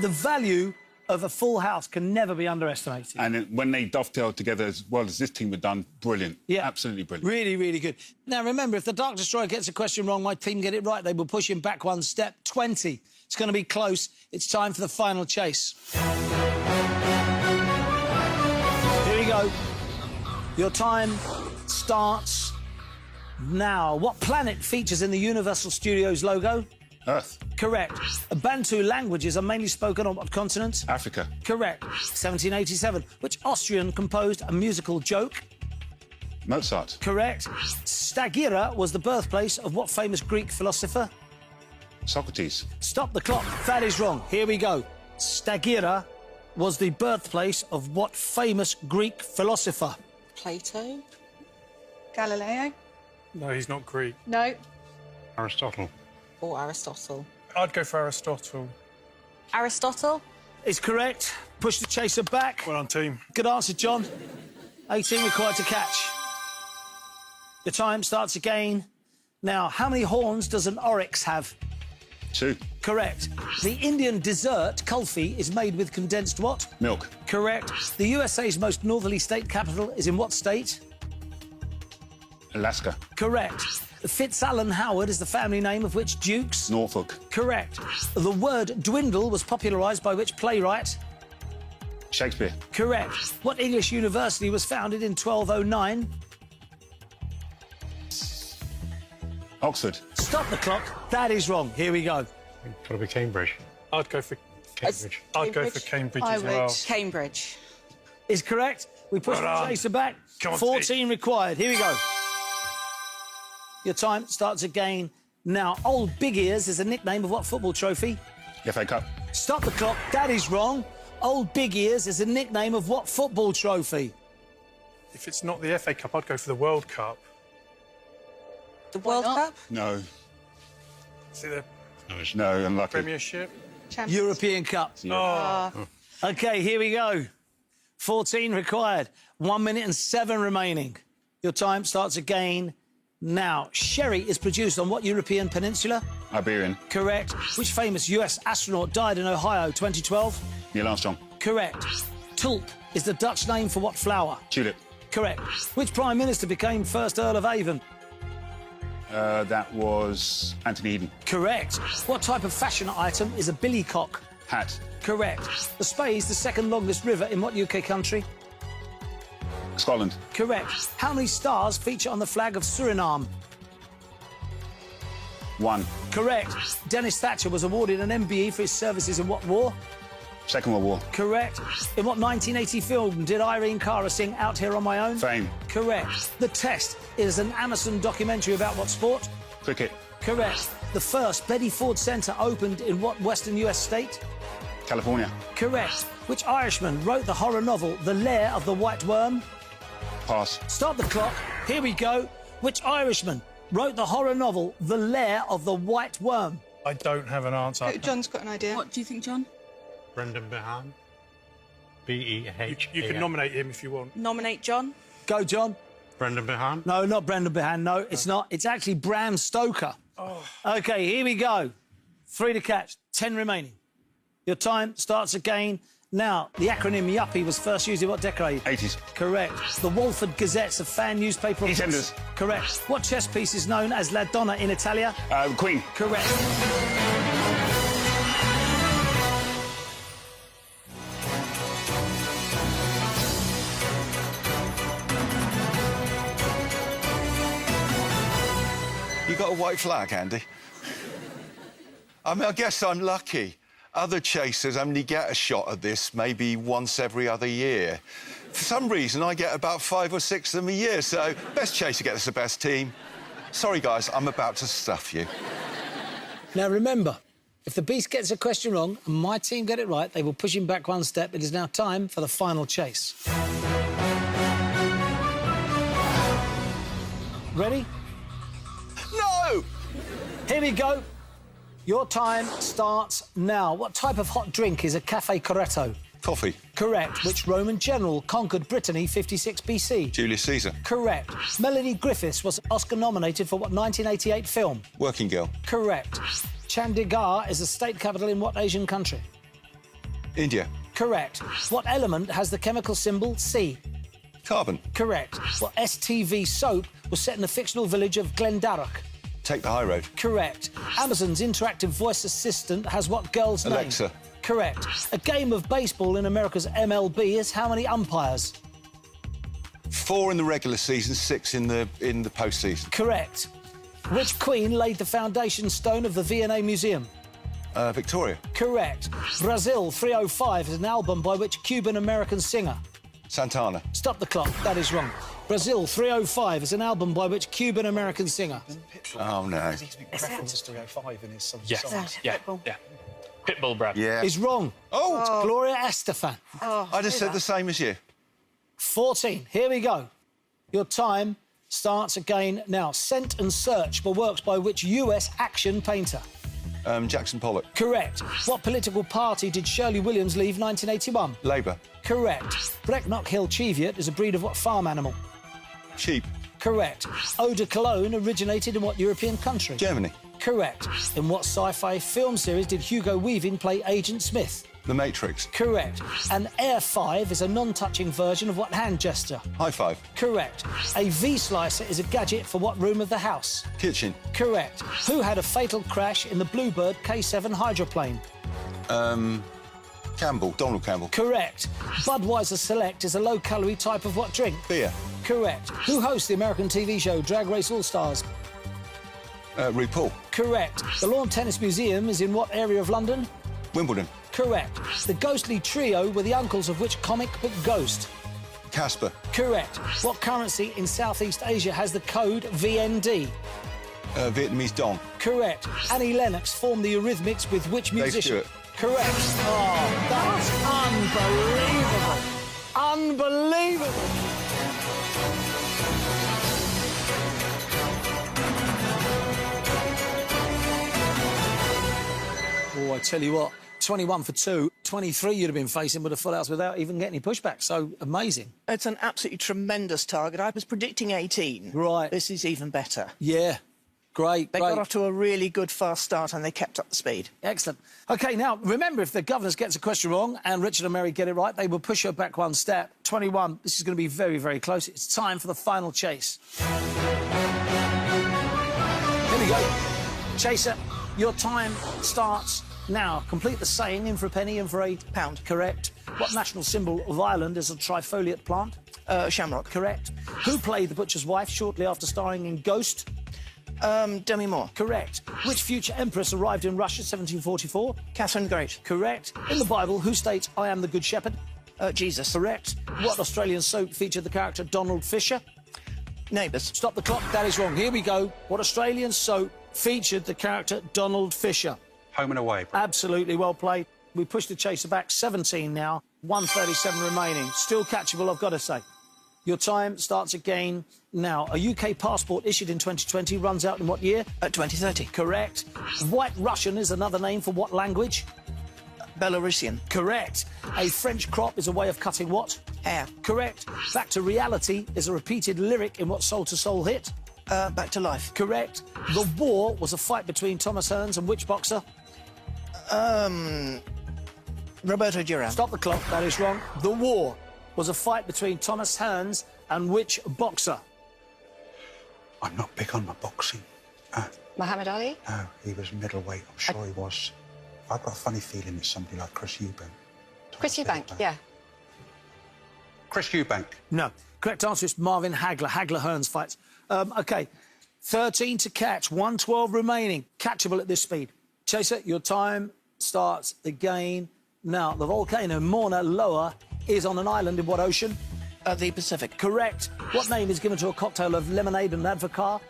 The value of a full house can never be underestimated. And when they dovetailed together as well as this team had done, brilliant. Yeah. Absolutely brilliant. Really, really good. Now, remember, if the Dark Destroyer gets a question wrong, my team get it right, they will push him back one step. 20. It's going to be close. It's time for the final chase. Here we go. Your time starts now. What planet features in the Universal Studios logo? Earth. Correct. Bantu languages are mainly spoken on what continent? Africa. Correct. 1787. Which Austrian composed a musical joke? Mozart. Correct. Stagira was the birthplace of what famous Greek philosopher? Socrates. Stop the clock. That is wrong. Here we go. Stagira was the birthplace of what famous Greek philosopher? Plato? Galileo? No, he's not Greek. No. Aristotle. Or Aristotle? I'd go for Aristotle. Aristotle? Is correct. Push the chaser back. Well done, team. Good answer, John. 18 required to catch. Your time starts again. Now, how many horns does an oryx have? 2. Correct. The Indian dessert, kulfi, is made with condensed what? Milk. Correct. The USA's most northerly state capital is in what state? Alaska. Correct. FitzAlan Howard is the family name of which dukes? Norfolk. Correct. The word dwindle was popularised by which playwright? Shakespeare. Correct. What English university was founded in 1209? Oxford. Stop the clock. That is wrong. Here we go. Got to be Cambridge. I'd go for Cambridge. I'd go for Cambridge I as would. well. Cambridge. Is correct. We push Well the done. chaser back. Come on, 14 required. Here we go. Your time starts again. Now, Old Big Ears is a nickname of what football trophy? FA Cup. Stop the clock. That is wrong. Old Big Ears is a nickname of what football trophy? If it's not the FA Cup, I'd go for the World Cup. The World not? Cup? No. Is it the No, unlucky. Premiership? Champions. European Cup. Oh, OK, here we go. 14 required. 1 minute and 7 remaining. Your time starts again now. Sherry is produced on what European peninsula? Iberian. Correct. Which famous US astronaut died in Ohio 2012? Neil Armstrong. Correct. Tulp is the Dutch name for what flower? Tulip. Correct. Which Prime Minister became first Earl of Avon? That was Anthony Eden. Correct. What type of fashion item is a billycock? Hat. Correct. The Spey is the second longest river in what UK country? Scotland. Correct. How many stars feature on the flag of Suriname? 1. Correct. Dennis Thatcher was awarded an MBE for his services in what war? Second World War. Correct. In what 1980 film did Irene Cara sing Out Here on My Own? Fame. Correct. The Test is an Amazon documentary about what sport? Cricket. Correct. The first Betty Ford Centre opened in what western US state? California. Correct. Which Irishman wrote the horror novel The Lair of the White Worm? Pass. Stop the clock. Here we go. Which Irishman wrote the horror novel The Lair of the White Worm? I don't have an answer. John's got an idea. What do you think, John? Brendan Behan. B-E-H. You can nominate him if you want. Nominate John? Go, John. Brendan Behan. No, not Brendan Behan. No, it's not. It's actually Bram Stoker. Oh. OK, here we go. 3 to catch. 10 remaining. Your time starts again. Now, the acronym Yuppie was first used in what decade? 80s. Correct. The Walford Gazette's a fan newspaper. of- EastEnders. Correct. What chess piece is known as La Donna in Italia? Queen. Correct. You got a white flag, Andy? I mean, I guess I'm lucky. Other chasers only get a shot at this maybe once every other year. For some reason, I get about 5 or 6 of them a year, so best chaser gets the best team. Sorry, guys, I'm about to stuff you. Now, remember, if the Beast gets a question wrong and my team get it right, they will push him back one step. It is now time for the final chase. Ready? No! Here we go. Your time starts now. What type of hot drink is a cafe corretto? Coffee. Correct. Which Roman general conquered Brittany 56 BC? Julius Caesar. Correct. Melanie Griffiths was Oscar-nominated for what 1988 film? Working girl. Correct. Chandigarh is the state capital in what Asian country? India. Correct. What element has the chemical symbol C? Carbon. Correct. What STV soap was set in the fictional village of Glendarroch? Take the high road. Correct. Amazon's interactive voice assistant has what girl's name? Alexa. Correct. A game of baseball in America's MLB is how many umpires? 4 in the regular season, 6 in the postseason. Correct. Which queen laid the foundation stone of the V&A Museum? Victoria. Correct. Brazil 305 is an album by which Cuban-American singer? Santana. Stop the clock. That is wrong. Brazil 305 is an album by which Cuban-American singer? Oh, no. References to 305 in his songs. Yeah. Pitbull, Brad. Yeah. Is wrong. Oh! It's Gloria Estefan. I just said the same as you. 14. Here we go. Your time starts again now. Scent and Search were works by which US action painter? Jackson Pollock. Correct. What political party did Shirley Williams leave 1981? Labour. Correct. Brecknock Hill Cheviot is a breed of what farm animal? Sheep. Correct. Eau de Cologne originated in what European country? Germany. Correct. In what sci-fi film series did Hugo Weaving play Agent Smith? The Matrix. Correct. An Air 5 is a non-touching version of what hand gesture? High five. Correct. A V-slicer is a gadget for what room of the house? Kitchen. Correct. Who had a fatal crash in the Bluebird K7 hydroplane? Campbell. Donald Campbell. Correct. Budweiser Select is a low-calorie type of what drink? Beer. Correct. Who hosts the American TV show Drag Race All-Stars? RuPaul. Correct. The Lawn Tennis Museum is in what area of London? Wimbledon. Correct. The ghostly trio were the uncles of which comic book ghost? Casper. Correct. What currency in Southeast Asia has the code VND? Vietnamese Dong. Correct. Annie Lennox formed the Eurythmics with which musician? Stewart. Correct. Oh, that's unbelievable. Unbelievable. Oh, I tell you what, 21 for 2, 23 you'd have been facing with a full house without even getting any pushback. So amazing. It's an absolutely tremendous target. I was predicting 18. Right. This is even better. Yeah. Great, They great. got off to a really good fast start and they kept up the speed. Excellent. OK, now, remember, if the governess gets a question wrong and Richard and Mary get it right, they will push her back one step. 21, this is going to be very, very close. It's time for the final chase. Here we go. Chaser, your time starts now. Complete the saying, in for a penny, in for a pound. Correct. What national symbol of Ireland is a trifoliate plant? Shamrock. Correct. Who played the butcher's wife shortly after starring in Ghost? Demi Moore. Correct. Which future empress arrived in Russia 1744? Catherine the Great. Correct. In the Bible, who states, I am the Good Shepherd? Jesus. Correct. What Australian soap featured the character Donald Fisher? Neighbours. Stop the clock, that is wrong. Here we go. What Australian soap featured the character Donald Fisher? Home and away. Absolutely well played. We push the chaser back 17 now, 1:37 remaining. Still catchable, I've got to say. Your time starts again now. A UK passport issued in 2020 runs out in what year? 2030. Correct. White Russian is another name for what language? Belarusian. Correct. A French crop is a way of cutting what? Hair. Correct. Back to Reality is a repeated lyric in what Soul to Soul hit? Back to Life. Correct. The War was a fight between Thomas Hearns and which boxer? Roberto Duran. Stop the clock, that is wrong. The War was a fight between Thomas Hearns and which boxer? I'm not big on my boxing. Muhammad Ali? No, he was middleweight. I'm sure he was. I've got a funny feeling it's somebody like Chris Eubank. Chris Eubank, yeah. Chris Eubank. No. Correct answer is Marvin Hagler. Hagler-Hearns fights. OK. 13 to catch, 1:12 remaining. Catchable at this speed. Chaser, your time starts again now. The volcano Mauna Loa is on an island in what ocean? The Pacific. Correct. What name is given to a cocktail of lemonade and advocaat?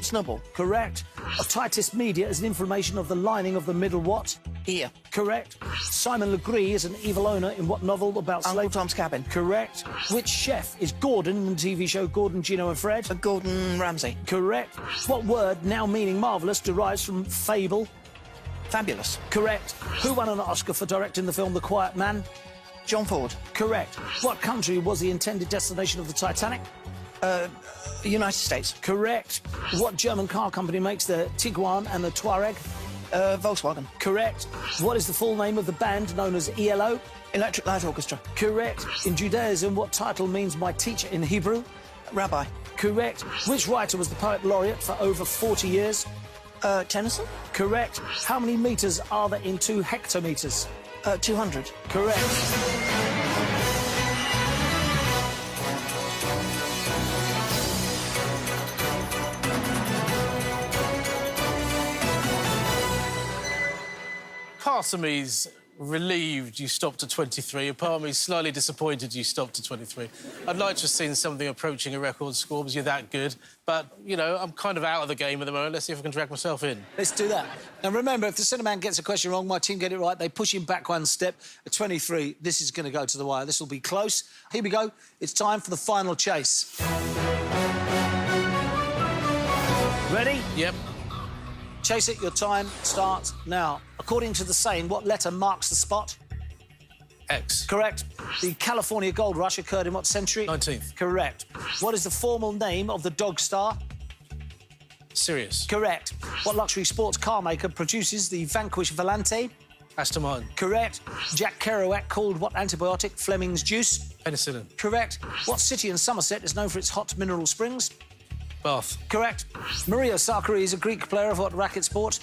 Snowball. Correct. Otitis media is an inflammation of the lining of the middle what? Ear. Correct. Simon Legree is an evil owner in what novel about Uncle slavery? Tom's Cabin. Correct. Which chef is Gordon in the TV show Gordon, Gino and Fred? Gordon Ramsay. Correct. What word, now meaning marvellous, derives from fable? Fabulous. Correct. Who won an Oscar for directing the film The Quiet Man? John Ford. Correct. What country was the intended destination of the Titanic? United States. Correct. What German car company makes the Tiguan and the Touareg? Volkswagen. Correct. What is the full name of the band known as ELO? Electric Light Orchestra. Correct. In Judaism, what title means my teacher in Hebrew? Rabbi. Correct. Which writer was the poet laureate for over 40 years? Tennyson. Correct. How many metres are there in 2 hectometres? 200. Correct. Part of me's relieved you stopped at 23. A part of me's slightly disappointed you stopped at 23. I'd like to have seen something approaching a record score because you're that good. But, you know, I'm kind of out of the game at the moment. Let's see if I can drag myself in. Let's do that. Now, remember, if the centre man gets a question wrong, my team get it right, they push him back 1 step. At 23, this is going to go to the wire. This will be close. Here we go. It's time for the final chase. Ready? Yep. Chase it, your time starts now. According to the saying, what letter marks the spot? X. Correct. The California gold rush occurred in what century? 19th. Correct. What is the formal name of the dog star? Sirius. Correct. What luxury sports car maker produces the Vanquish Volante? Aston Martin. Correct. Jack Kerouac called what antibiotic Fleming's juice? Penicillin. Correct. What city in Somerset is known for its hot mineral springs? Bath. Correct. Maria Sakkari is a Greek player of what racket sport?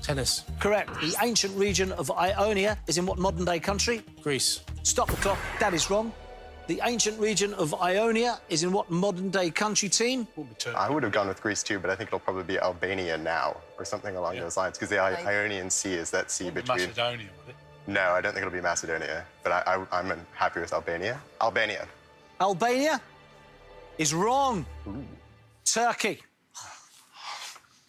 Tennis. Correct. The ancient region of Ionia is in what modern-day country? Greece. Stop the clock. That is wrong. The ancient region of Ionia is in what modern-day country, team? I would have gone with Greece too, but I think it'll probably be Albania now, or something along those lines, because the Ionian Sea is that sea between... Macedonia, would it? No, I don't think it'll be Macedonia, but I'm happy with Albania. Albania. Albania is wrong. Ooh. Turkey.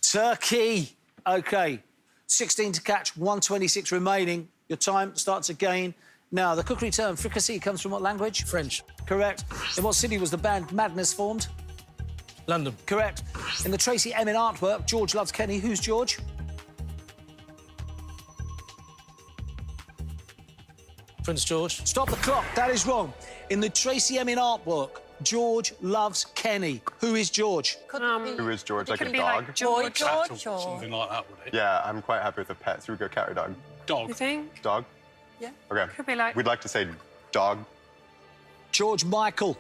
Turkey. OK. 16 to catch, 126 remaining. Your time starts again. Now, the cookery term fricassee comes from what language? French. Correct. In what city was the band Madness formed? London. Correct. In the Tracy Emin artwork, George loves Kenny. Who's George? Prince George. Stop the clock. That is wrong. In the Tracy Emin artwork, George loves Kenny. Who is George? Who is George? Like a Could it be dog? like George, Cat or or... something like that, would it? Yeah, I'm quite happy with a pet, so we go cat or dog. Dog. You think? Dog? Yeah. OK. Could be like... We'd like to say dog. George Michael.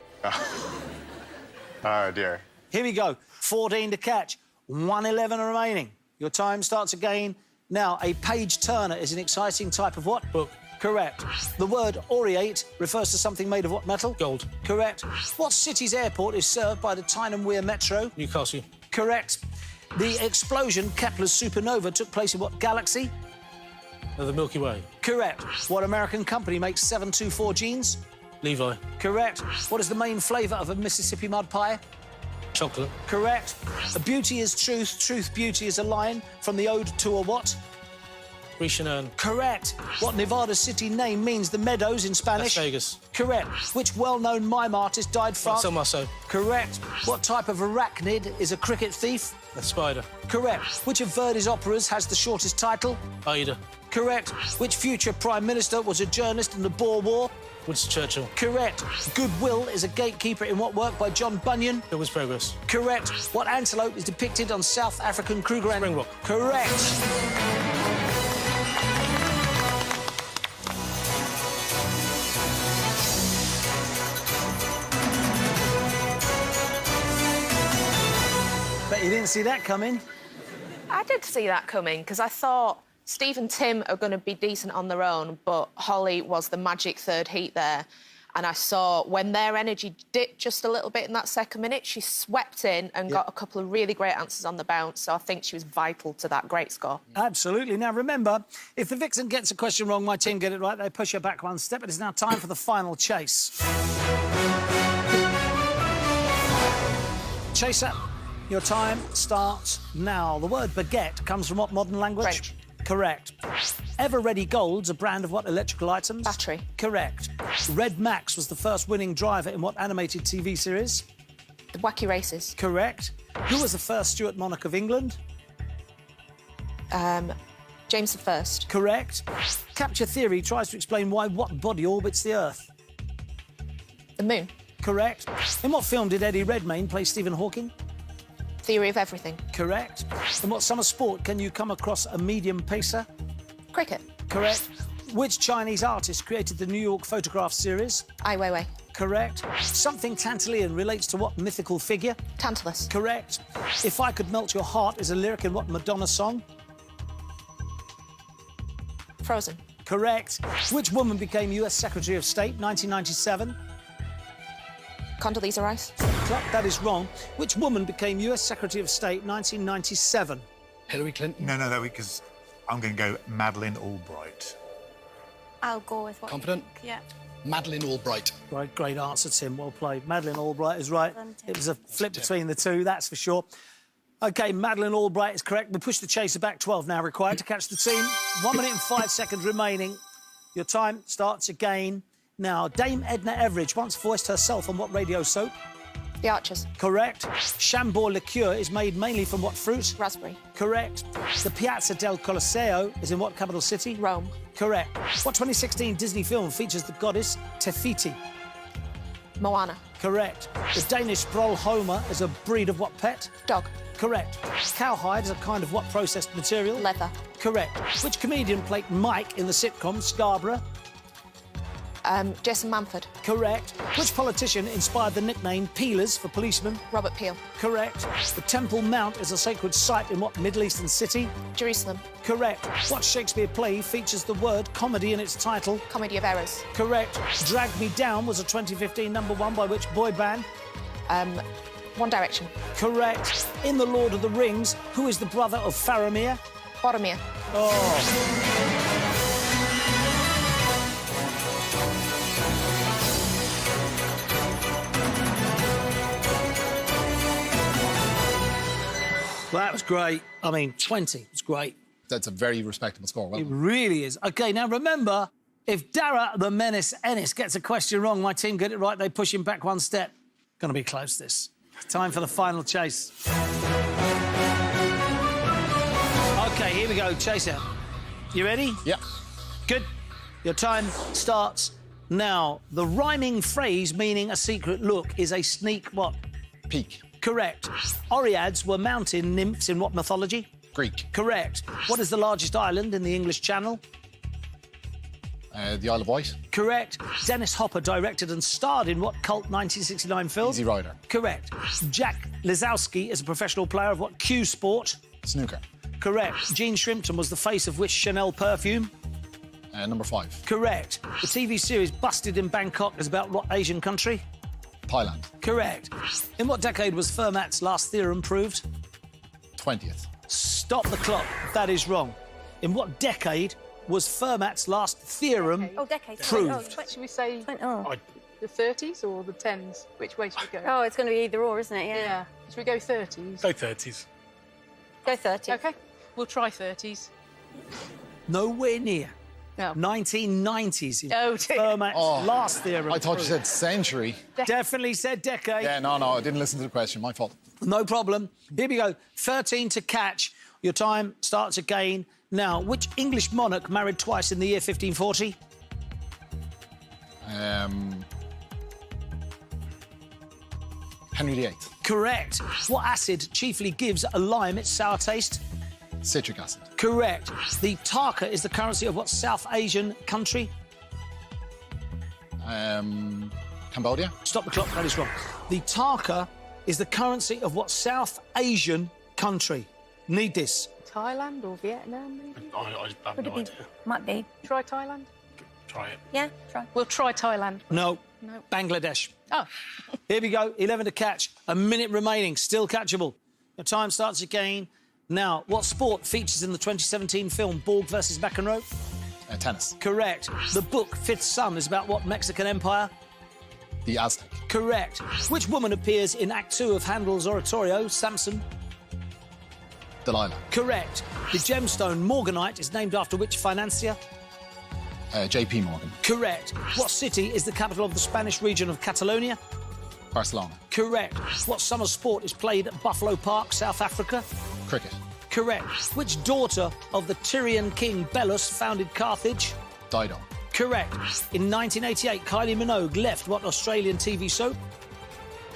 Oh, dear. Here we go. 14 to catch, 111 remaining. Your time starts again. Now, a page-turner is an exciting type of what? Book. Correct. The word aureate refers to something made of what metal? Gold. Correct. What city's airport is served by the Tyne and Wear Metro? Newcastle. Correct. The explosion, Kepler's supernova, took place in what galaxy? The Milky Way. Correct. What American company makes 724 jeans? Levi. Correct. What is the main flavour of a Mississippi mud pie? Chocolate. Correct. A beauty is truth, truth, beauty is a line from the ode to a what? Grecian urn. Correct. What Nevada city name means the meadows in Spanish? Las Vegas. Correct. Which well-known mime artist died from? Marcel Marceau. Correct. What type of arachnid is a cricket thief? A spider. Correct. Which of Verdi's operas has the shortest title? Aida. Correct. Which future Prime Minister was a journalist in the Boer War? Winston Churchill. Correct. Goodwill is a gatekeeper in what work by John Bunyan? Pilgrim's Progress. Correct. What antelope is depicted on South African Kruger? Springbok. Correct. Bet you didn't see that coming. I did see that coming, because I thought Steve and Tim are going to be decent on their own, but Holly was the magic third heat there. And I saw when their energy dipped just a little bit in that second minute, she swept in and got a couple of really great answers on the bounce. So I think she was vital to that great score. Absolutely. Now, remember, if the vixen gets a question wrong, my team get it right, they push her back 1 step. It is now time for the final chase. Chaser, your time starts now. The word baguette comes from what modern language? French. Correct. Ever-Ready Gold's a brand of what electrical items? Battery. Correct. Red Max was the first winning driver in what animated TV series? The Wacky Races. Correct. Who was the first Stuart monarch of England? James I. Correct. Capture theory tries to explain why what body orbits the Earth? The Moon. Correct. In what film did Eddie Redmayne play Stephen Hawking? Theory of everything. Correct. In what summer sport can you come across a medium pacer? Cricket. Correct. Which Chinese artist created the New York photograph series? Ai Weiwei. Correct. Something Tantalus relates to what mythical figure? Tantalus. Correct. If I Could Melt Your Heart is a lyric in what Madonna song? Frozen. Correct. Which woman became US Secretary of State, 1997? Condoleezza Rice. That is wrong. Which woman became US Secretary of State, 1997? Hillary Clinton. No, because I'm going to go Madeleine Albright. I'll go with what Confident? you think. Yeah. Madeleine Albright. Great answer, Tim. Well played. Madeleine Albright is right. It was a flip between the two, that's for sure. OK, Madeleine Albright is correct. We push the chaser back. 12 now required to catch the team. 1 minute and 5 seconds remaining. Your time starts again. Now, Dame Edna Everage once voiced herself on what radio soap? The Archers. Correct. Chambord liqueur is made mainly from what fruit? Raspberry. Correct. The Piazza del Colosseo is in what capital city? Rome. Correct. What 2016 Disney film features the goddess Tefiti? Moana. Correct. The Danish Brollhomer is a breed of what pet? Dog. Correct. Cowhide is a kind of what processed material? Leather. Correct. Which comedian played Mike in the sitcom Scarborough? Jason Manford. Correct. Which politician inspired the nickname Peelers for policemen? Robert Peel. Correct. The Temple Mount is a sacred site in what Middle Eastern city? Jerusalem. Correct. What Shakespeare play features the word comedy in its title? Comedy of Errors. Correct. Drag Me Down was a 2015 #1 by which boy band? One Direction. Correct. In The Lord of the Rings, who is the brother of Faramir? Boromir. Oh. Well, that was great. I mean, 20 was great. That's a very respectable score. Well It really is. OK, now remember, if Darragh the Menace Ennis gets a question wrong, my team get it right, they push him back one step. Gonna be close, this. Time for the final chase. OK, here we go, chaser. You ready? Yeah. Good. Your time starts now. The rhyming phrase meaning a secret look is a sneak what? Peak. Correct. Oreads were mountain nymphs in what mythology? Greek. Correct. What is the largest island in the English Channel? The Isle of Wight. Correct. Dennis Hopper directed and starred in what cult 1969 film? Easy Rider. Correct. Jack Lisowski is a professional player of what cue sport? Snooker. Correct. Gene Shrimpton was the face of which Chanel perfume? Number 5. Correct. The TV series Busted in Bangkok is about what Asian country? Thailand. Correct. In what decade was Fermat's last theorem proved? 20th. Stop the clock. That is wrong. In what decade was Fermat's last theorem proved? Should we say the 30s or the 10s? Which way should we go? Oh, it's going to be either or, isn't it? Yeah. Should we go 30s? Go 30s. Go 30. OK, we'll try 30s. Nowhere near. No. 1990s. Oh, Fermat's last theorem. I thought you proved. said century. Definitely said decade. Yeah, no, I didn't listen to the question. My fault. No problem. Here we go. 13 to catch. Your time starts again. Now, which English monarch married twice in the year 1540? Henry VIII. Correct. What acid chiefly gives a lime its sour taste? Citric acid. Correct. The taka is the currency of what South Asian country? Cambodia. Stop the clock, that is wrong. The taka is the currency of what South Asian country? Need this. Thailand or Vietnam, maybe? I have no idea. Might be. Try Thailand? Try it. Yeah, try. We'll try Thailand. No. No. Bangladesh. Oh. Here we go. 11 to catch. A minute remaining. Still catchable. Your time starts again. Now, what sport features in the 2017 film Borg vs. McEnroe? Tennis. Correct. The book Fifth Son is about what Mexican empire? The Aztec. Correct. Which woman appears in Act 2 of Handel's oratorio, Samson? Delilah. Correct. The gemstone Morganite is named after which financier? J.P. Morgan. Correct. What city is the capital of the Spanish region of Catalonia? Barcelona. Correct. What summer sport is played at Buffalo Park, South Africa? Cricket. Correct. Which daughter of the Tyrian king Belus founded Carthage? Dido. Correct. In 1988, Kylie Minogue left what Australian TV soap?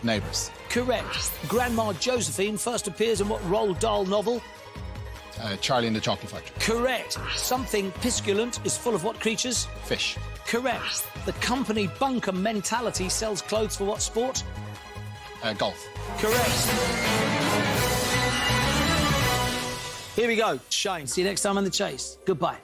Neighbours. Correct. Grandma Josephine first appears in what Roald Dahl novel? Charlie and the Chocolate Factory. Correct. Something pisculent is full of what creatures? Fish. Correct. The company Bunker Mentality sells clothes for what sport? Golf. Correct. Here we go. Shane, see you next time on The Chase. Goodbye.